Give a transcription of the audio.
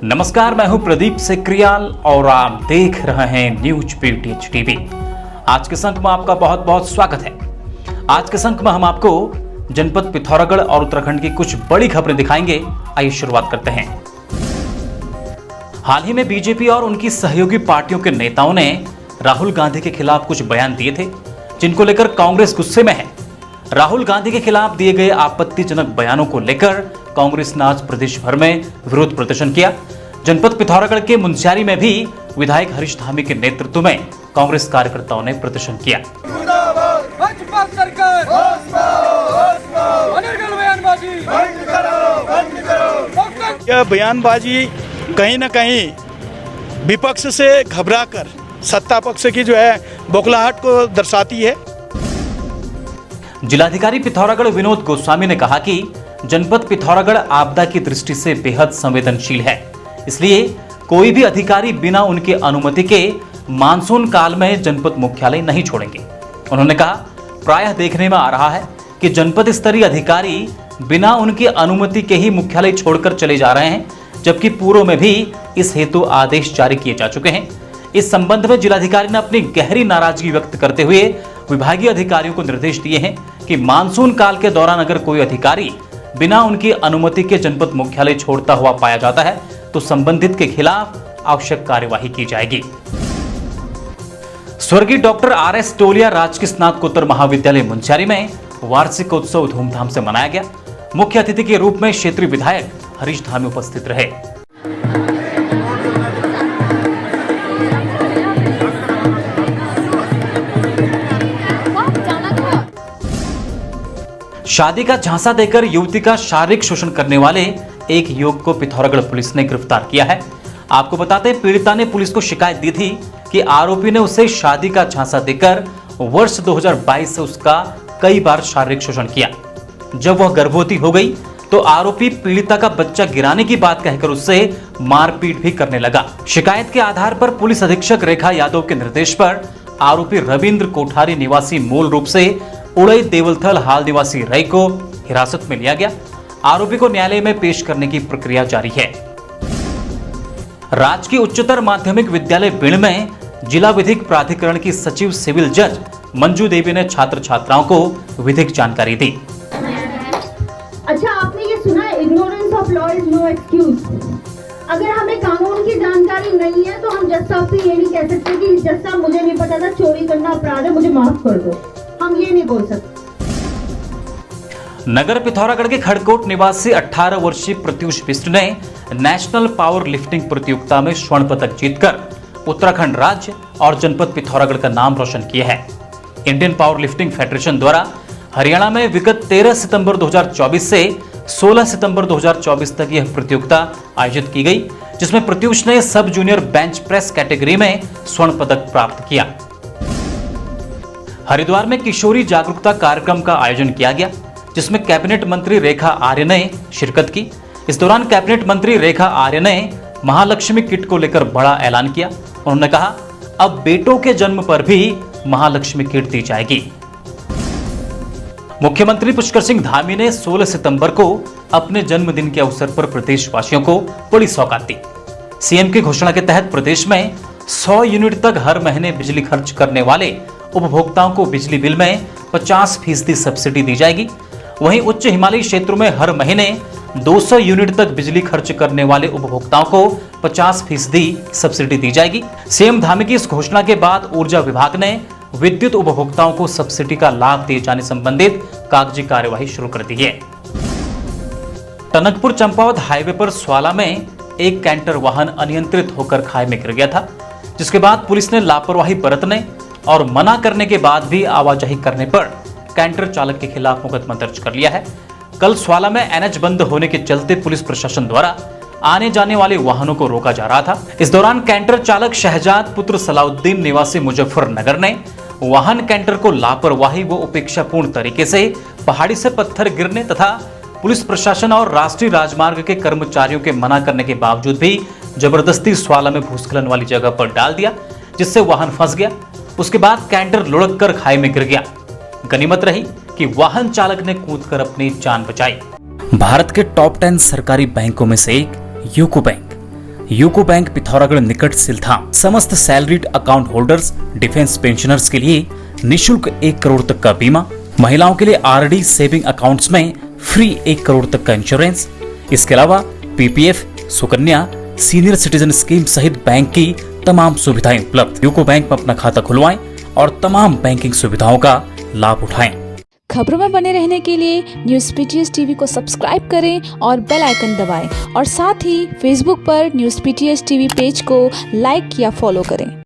नमस्कार, मैं हूं प्रदीप सेक्रियाल और आप देख रहे हैं न्यूज पीटीएच टीवी। आज के संक में आपका बहुत बहुत स्वागत है। आज के संक में हम आपको जनपद पिथौरागढ़ और उत्तराखंड की कुछ बड़ी खबरें दिखाएंगे। आइए शुरुआत करते हैं। हाल ही में बीजेपी और उनकी सहयोगी पार्टियों के नेताओं ने राहुल गांधी के खिलाफ कुछ बयान दिए थे, जिनको लेकर कांग्रेस गुस्से में है। राहुल गांधी के खिलाफ दिए गए आपत्तिजनक बयानों को लेकर कांग्रेस ने आज प्रदेश भर में विरोध प्रदर्शन किया। जनपद पिथौरागढ़ के मुनस्यारी में भी विधायक हरीश धामी के नेतृत्व में कांग्रेस कार्यकर्ताओं ने प्रदर्शन किया। यह बयानबाजी कहीं न कहीं विपक्ष से घबराकर सत्ता पक्ष की जो है बौखलाहट को दर्शाती है। जिलाधिकारी पिथौरागढ़ विनोद गोस्वामी ने कहा कि जनपद पिथौरागढ़ आपदा की दृष्टि से बेहद संवेदनशील है, इसलिए कोई भी अधिकारी बिना उनकी अनुमति के मानसून काल में जनपद मुख्यालय नहीं छोड़ेंगे। उन्होंने कहा, प्रायः देखने में आ रहा है कि जनपद स्तरीय अधिकारी बिना उनकी अनुमति के ही मुख्यालय छोड़कर चले जा रहे हैं, जबकि पूर्व में भी इस हेतु आदेश जारी किए जा चुके हैं। इस संबंध में जिलाधिकारी ने अपनी गहरी नाराजगी व्यक्त करते हुए विभागीय अधिकारियों को निर्देश दिए हैं कि मानसून काल के दौरान अगर कोई अधिकारी बिना उनकी अनुमति के जनपद मुख्यालय छोड़ता हुआ पाया जाता है तो संबंधित के खिलाफ आवश्यक कार्यवाही की जाएगी। स्वर्गीय डॉक्टर आर.एस. टोलिया राजकीय स्नातकोत्तर महाविद्यालय मुनस्यारी में वार्षिकोत्सव धूमधाम से मनाया गया। मुख्य अतिथि के रूप में क्षेत्रीय विधायक हरीश धामी उपस्थित रहे। शादी का झांसा देकर युवती का शारीरिक शोषण करने वाले एक युवक को पिथौरागढ़ पुलिस ने गिरफ्तार किया है। आपको बताते हैं, पीड़िता ने पुलिस को शिकायत दी थी कि आरोपी ने उसे शादी का झांसा देकर वर्ष 2022 से उसका कई बार शारीरिक शोषण किया। जब वह गर्भवती हो गई तो आरोपी पीड़िता का बच्चा गिराने की बात कहकर उससे मारपीट भी करने लगा। शिकायत के आधार पर पुलिस अधीक्षक रेखा यादव के निर्देश पर आरोपी रविंद्र कोठारी निवासी मूल रूप से उड़ई देवलथल हाल निवासी रई को हिरासत में लिया गया। आरोपी को न्यायालय में पेश करने की प्रक्रिया जारी है। राजकीय उच्चतर माध्यमिक विद्यालय भिंड में जिला विधिक प्राधिकरण की सचिव सिविल जज मंजू देवी ने छात्र छात्राओं को विधिक जानकारी दी। अच्छा, आपने ये सुना है, ignorance of law is no excuse. अगर हमें कानून की जानकारी नहीं है तो हम जज साहब से ये नहीं कह सकते कि जज साहब मुझे नहीं पता था, चोरी करना अपराध है, मुझे माफ कर दो। हम ये नहीं बोल सकते। नगर पिथौरागढ़ के खड़कोट निवासी 18 वर्षीय प्रत्युष बिष्ट ने नेशनल पावर लिफ्टिंग प्रतियोगिता में स्वर्ण पदक जीतकर उत्तराखंड राज्य और जनपद पिथौरागढ़ का नाम रोशन किया है। इंडियन पावर लिफ्टिंग फेडरेशन द्वारा हरियाणा में विगत 13 सितंबर 2024 से 16 सितंबर 2024 तक यह प्रतियोगिता आयोजित की गई, जिसमें प्रत्युष ने सब जूनियर बेंच प्रेस कैटेगरी में स्वर्ण पदक प्राप्त किया। हरिद्वार में किशोरी जागरूकता कार्यक्रम का आयोजन किया गया, जिसमें कैबिनेट मंत्री रेखा आर्य ने शिरकत की। इस दौरान कैबिनेट मंत्री रेखा आर्य ने महालक्ष्मी किट को लेकर बड़ा ऐलान किया। उन्होंने कहा, अब बेटों के जन्म पर भी महालक्ष्मी किट दी जाएगी। मुख्यमंत्री पुष्कर सिंह धामी ने 16 सितंबर को अपने जन्मदिन के अवसर पर प्रदेशवासियों को बड़ी सौगात दी। सीएम की घोषणा के तहत प्रदेश में 100 यूनिट तक हर महीने बिजली खर्च करने वाले उपभोक्ताओं को बिजली बिल में 50% सब्सिडी दी जाएगी। वहीं उच्च हिमालयी क्षेत्रों में हर महीने 200 यूनिट तक बिजली खर्च करने वाले उपभोक्ताओं को 50% सब्सिडी दी जाएगी। सीएम धामी की इस घोषणा के बाद ऊर्जा विभाग ने विद्युत उपभोक्ताओं को सब्सिडी का लाभ दिए जाने संबंधित कागजी कार्यवाही शुरू कर दी है। टनकपुर चंपावत हाईवे पर स्वाला में एक कैंटर वाहन अनियंत्रित होकर खाई में गिर गया था, जिसके बाद पुलिस ने लापरवाही बरतने और मना करने के बाद भी आवाजाही करने पर कैंटर चालक के खिलाफ मुकदमा दर्ज कर लिया है। कल स्वाला में एनएच बंद होने के चलते पुलिस प्रशासन द्वारा आने जाने वाले वाहनों को रोका जा रहा था। इस दौरान कैंटर चालक शहजाद पुत्र सलाउद्दीन निवासी मुजफ्फरनगर ने वाहन कैंटर को लापरवाही व उपेक्षापूर्ण तरीके से पहाड़ी से पत्थर गिरने तथा पुलिस प्रशासन और राष्ट्रीय राजमार्ग के कर्मचारियों के मना करने के बावजूद भी जबरदस्ती स्वाला में भूस्खलन वाली जगह पर डाल दिया, जिससे वाहन फंस गया। उसके बाद कैंटर लुढ़क कर खाई में गिर गया। गनीमत रही कि वाहन चालक ने कूदकर अपनी जान बचाई। भारत के टॉप 10 सरकारी बैंकों में से एक UCO bank. UCO bank Pithoragarh निकट सिलथाम समस्त salaried account holders, defence pensioners के लिए निशुल्क 1 करोड़ तक का बीमा, महिलाओं के लिए आरडी सेविंग अकाउंट्स में फ्री 1 करोड़ तक का इंश्योरेंस, इसके अलावा PPF, Sukanya, senior citizen scheme सहित बैंक की तमाम सुविधाएं उपलब्ध। यूको बैंक में अपना खाता खुलवाएं और तमाम बैंकिंग सुविधाओं का लाभ उठाएं। खबरों में बने रहने के लिए न्यूज़ पीटीएस टीवी को सब्सक्राइब करें और बेल आइकन दबाएं और साथ ही फेसबुक पर न्यूज़ पीटीएस टीवी पेज को लाइक या फॉलो करें।